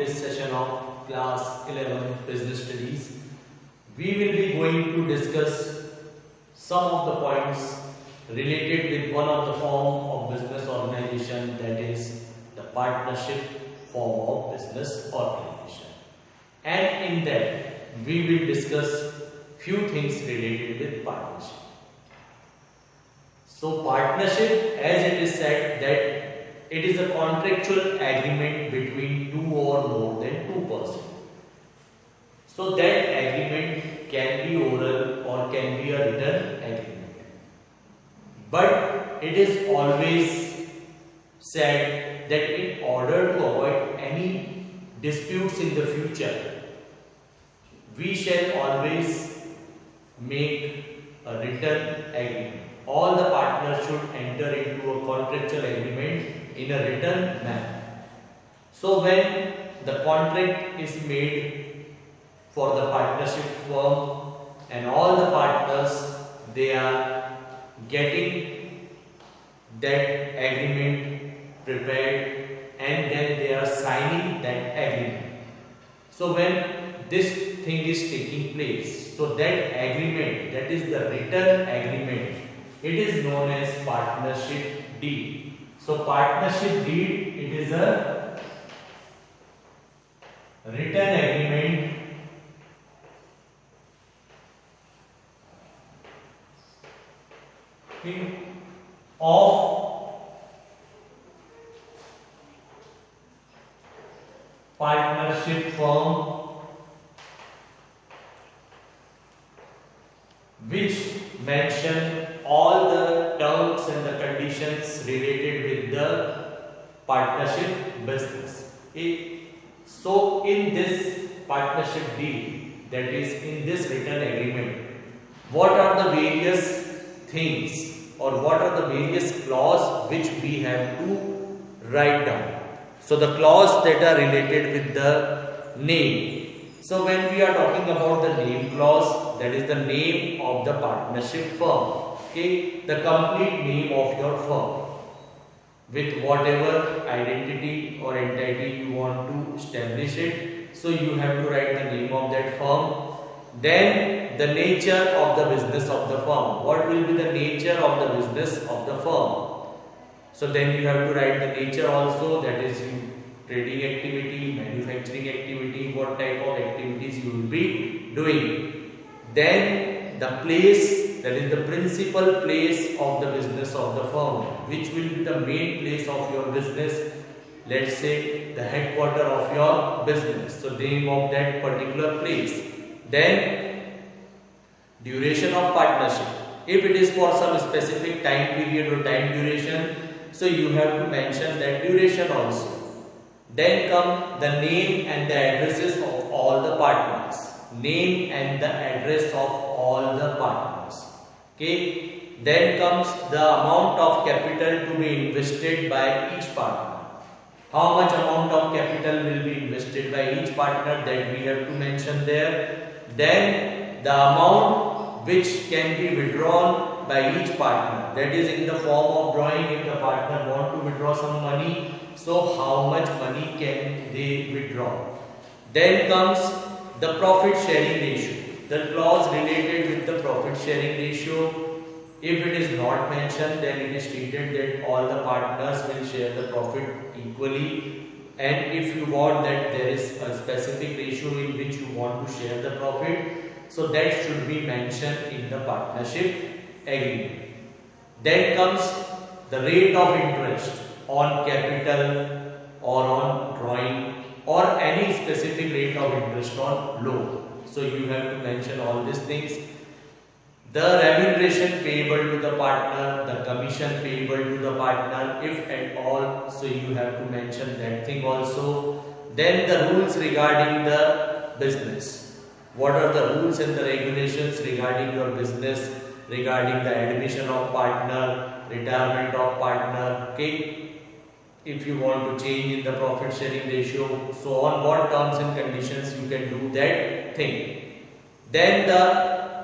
this session of class 11 business studies. We will be going to discuss some of the points related with one of the form of business organization, that is the partnership form of business organization. And in that we will discuss few things related with partnership. So partnership, as it is said, that it is a contractual agreement between two or more than two persons. So that agreement can be oral or can be a written agreement. But it is always said that in order to avoid any disputes in the future, we shall always make a written agreement. All the partners should enter into a contractual agreement in a written manner. So when the contract is made for the partnership firm and all the partners, they are getting that agreement prepared and then they are signing that agreement. So when this thing is taking place, so that agreement, that is the written agreement, it is known as partnership deed. So partnership deed, it is a written agreement of partnership firm which mention all the terms and the conditions related with the partnership business. So in this partnership deed, that is in this written agreement, what are the various things or what are the various clauses which we have to write down? So the clause that are related with the name. So when we are talking about the name clause, that is the name of the partnership firm. Okay, the complete name of your firm with whatever identity or entity you want to establish it. So you have to write the name of that firm. Then the nature of the business of the firm. What will be the nature of the business of the firm? So then you have to write the nature also, that is trading activity, manufacturing activity, what type of activities you will be doing. Then the place, that is the principal place of the business of the firm, which will be the main place of your business. Let's say the headquarter of your business, so the name of that particular place. Then duration of partnership. If it is for some specific time period or time duration, so you have to mention that duration also. Then come the name and the addresses of all the partners. Name and the address of all the partners. Okay. Then comes the amount of capital to be invested by each partner. How much amount of capital will be invested by each partner, that we have to mention there. Then the amount which can be withdrawn by each partner, that is in the form of drawing. If the partner want to withdraw some money, so how much money can they withdraw? Then comes the profit sharing ratio, the clause related with the profit sharing ratio. If it is not mentioned, then it is stated that all the partners will share the profit equally. And if you want that there is a specific ratio in which you want to share the profit, so that should be mentioned in the partnership agreement. Then comes the rate of interest on capital or on drawing or any specific rate of interest on loan. So you have to mention all these things. The remuneration payable to the partner, the commission payable to the partner, if at all, so you have to mention that thing also. Then the rules regarding the business. What are the rules and the regulations regarding your business, regarding the admission of partner, retirement of partner, okay? If you want to change in the profit sharing ratio, so on what terms and conditions you can do that thing. Then the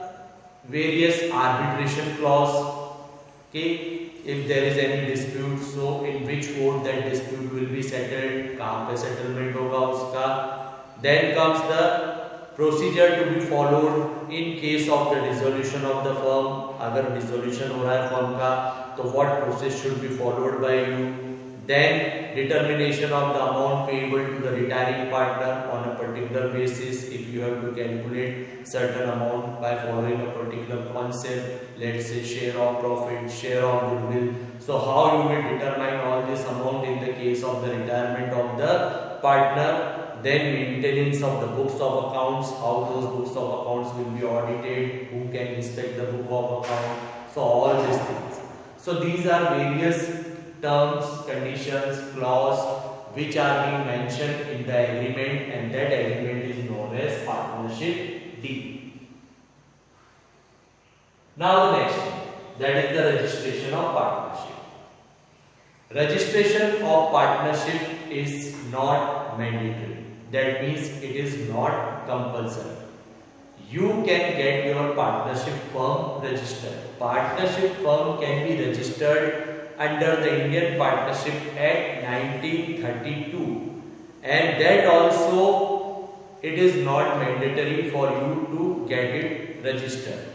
various arbitration clause, Okay, if there is any dispute, so in which court that dispute will be settled, कहाँ पे settlement होगा उसका. Then comes the procedure to be followed in case of the dissolution of the firm. अगर dissolution हो रहा है firm का, तो what process should be followed by you. Then determination of the amount payable to the retiring partner on a particular basis. If you have to calculate certain amount by following a particular concept, let's say share of profit, share of goodwill. So how you will determine all this amount in the case of the retirement of the partner. Then maintenance of the books of accounts, how those books of accounts will be audited, who can inspect the book of account. So all these things. So these are various terms, conditions, clause which are being mentioned in the agreement, and that agreement is known as partnership deed. Now the next thing, that is the registration of partnership. Registration of partnership is not mandatory. That means it is not compulsory. You can get your partnership firm registered. Partnership firm can be registered under the Indian Partnership Act 1932, and that also it is not mandatory for you to get it registered.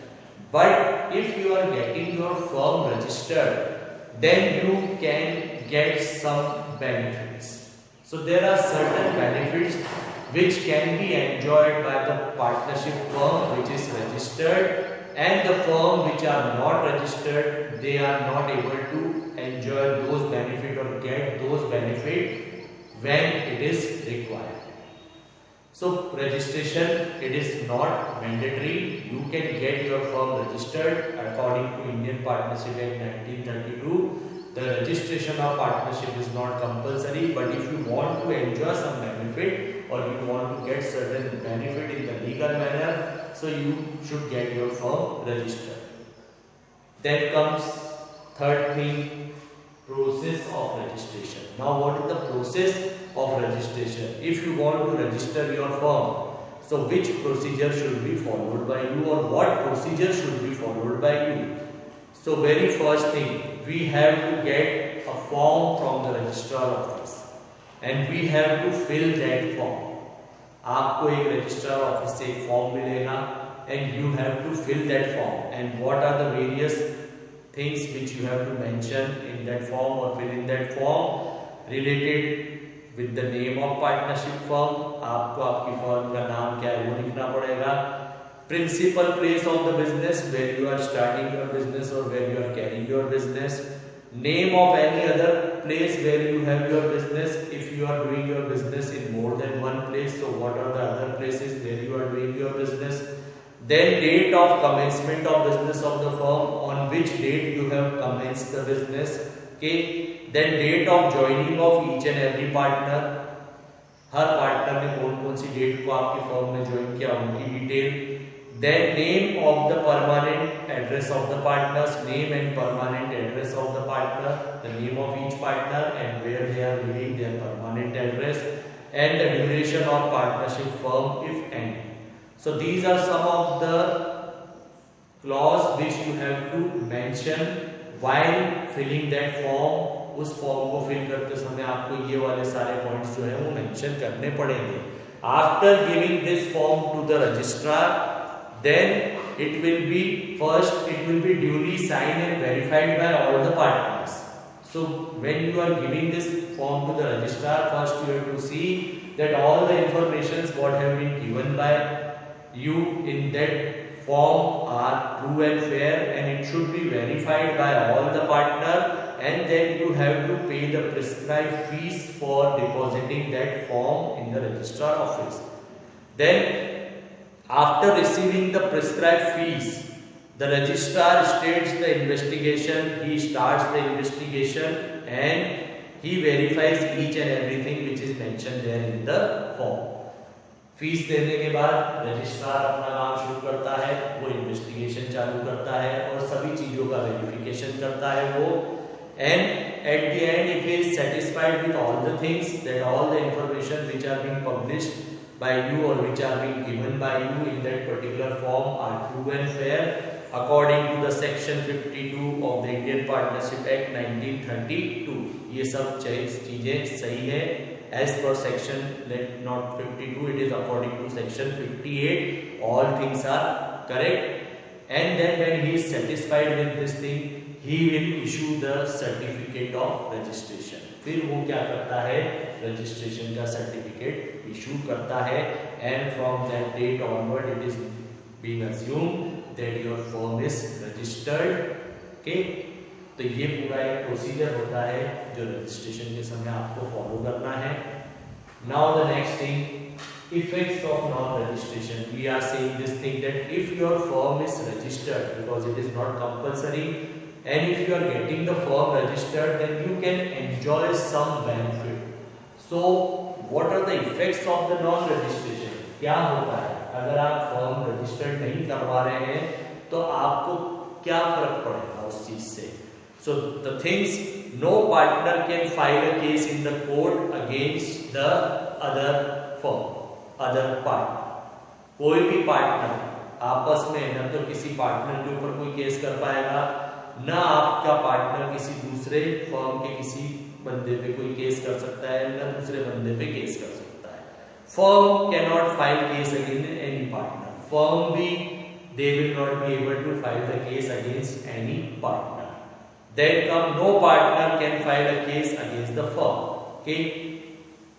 But if you are getting your firm registered, then you can get some benefits. So there are certain benefits which can be enjoyed by the partnership firm which is registered, and the firm which are not registered, they are not able to enjoy those benefits or get those benefits when it is required. So registration, it is not mandatory. You can get your firm registered according to Indian Partnership Act 1932. The registration of partnership is not compulsory, but if you want to enjoy some benefit or you want to get certain benefit in the legal manner, so you should get your firm registered. Then comes third thing, process of registration. Now what is the process of registration? If you want to register your firm, so which procedure should be followed by you, or what procedure should be followed by you? So very first thing, we have to get a form from the registrar office and we have to fill that form. आपको एक registrar office से एक form मिलेगा and you have to fill that form. And what are the various things which you have to mention in that form or fill in that form? Related with the name of partnership firm, आपको आपकी firm का नाम क्या है वो लिखना पड़ेगा. Principal place of the business, where you are starting your business or where you are carrying your business. Name of any other place where you have your business. If you are doing your business in more than one place, so what are the other places where you are doing your business? Then date of commencement of business of the firm, on which date you have commenced the business. Okay. Then date of joining of each and every partner. Her partner ने कौन-कौन सी date को आपकी firm में join किया उनकी detail. Then name of the permanent address of the partners, name and permanent address of the partner, the name of each partner and where they are living, their permanent address, and the duration of partnership firm if any. So these are some of the clause which you have to mention while filling that form. उस form को fill करते समय आपको ये वाले सारे points जो है वो मेंशन करने पड़ेंगे. After giving this form to the registrar, then it will be duly signed and verified by all the partners. So when you are giving this form to the registrar, first you have to see that all the informations what have been given by you in that form are true and fair, and it should be verified by all the partner, and then you have to pay the prescribed fees for depositing that form in the registrar office. Then after receiving the prescribed fees, the registrar states the investigation. He starts the investigation and he verifies each and everything which is mentioned there in the form. Fees देने के बाद registrar अपना काम शुरू करता है, वो investigation चालू करता है और सभी चीजों का वेरिफिकेशन करता है वो. And at the end, if he is satisfied with all the things, that all the information which are being published by you or which are being given by you in that particular form are true and fair according to the section 52 of the Indian Partnership Act 1932. ये सब चीजें सही है as per section not 52, it is according to section 58. All things are correct. And then when he is satisfied with this thing, he will issue the certificate of registration. फिर वो क्या करता है, registration का certificate issue करता है, and from that date onward it is being assumed that your firm is registered. Okay, तो ये पूरा एक प्रोसीजर होता है जो रजिस्ट्रेशन के समय आपको फॉलो करना है. Now the next thing, effects of non-registration. We are saying this thing that if your firm is registered, because it is not compulsory, and if you are getting the firm registered, then you can enjoy some benefit. So what are the effects of the non-registration? क्या होता है अगर आप firm registered नहीं करवा रहे हैं, तो आपको क्या फर्क पड़ेगा उस चीज से? So the things, no partner can file a case in the court against the other firm, other partner. कोई भी पार्टनर आपस में न तो किसी पार्टनर के ऊपर कोई केस कर पाएगा, न आपका पार्टनर किसी दूसरे फर्म के किसी बंदे पे कोई केस कर सकता है, न दूसरे बंदे पे केस कर सकता है. Firm cannot file case against any partner. Firm भी they will not be able to file the case against any partner. Then come, no partner can file a case against the firm. Okay,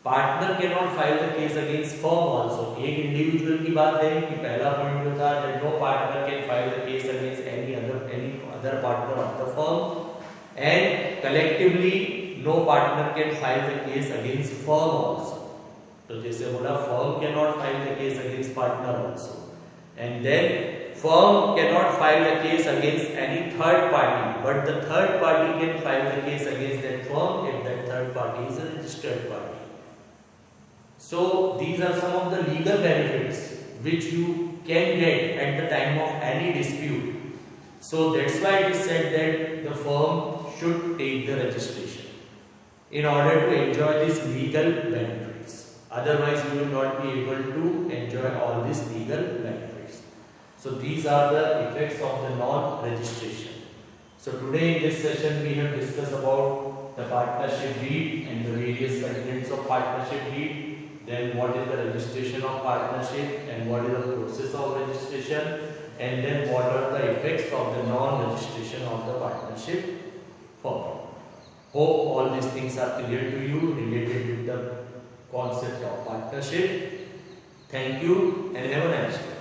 partner cannot file the case against firm also. एक individual की बात है कि पहला point जो था that no partner can file the case against any other partner of the firm, and collectively no partner can file the case against firm also. तो जैसे बोला firm cannot file the case against partner also, and then firm cannot file a case against any third party, but the third party can file the case against that firm if that third party is a registered party. So these are some of the legal benefits which you can get at the time of any dispute. So that's why it is said that the firm should take the registration in order to enjoy these legal benefits. Otherwise you will not be able to enjoy all these legal benefits. So these are the effects of the non-registration. So today in this session we have discussed about the partnership deed and the various segments of partnership deed. Then what is the registration of partnership and what is the process of registration, and then what are the effects of the non-registration of the partnership firm. Hope all these things are clear to you related with the concept of partnership. Thank you and have a nice day.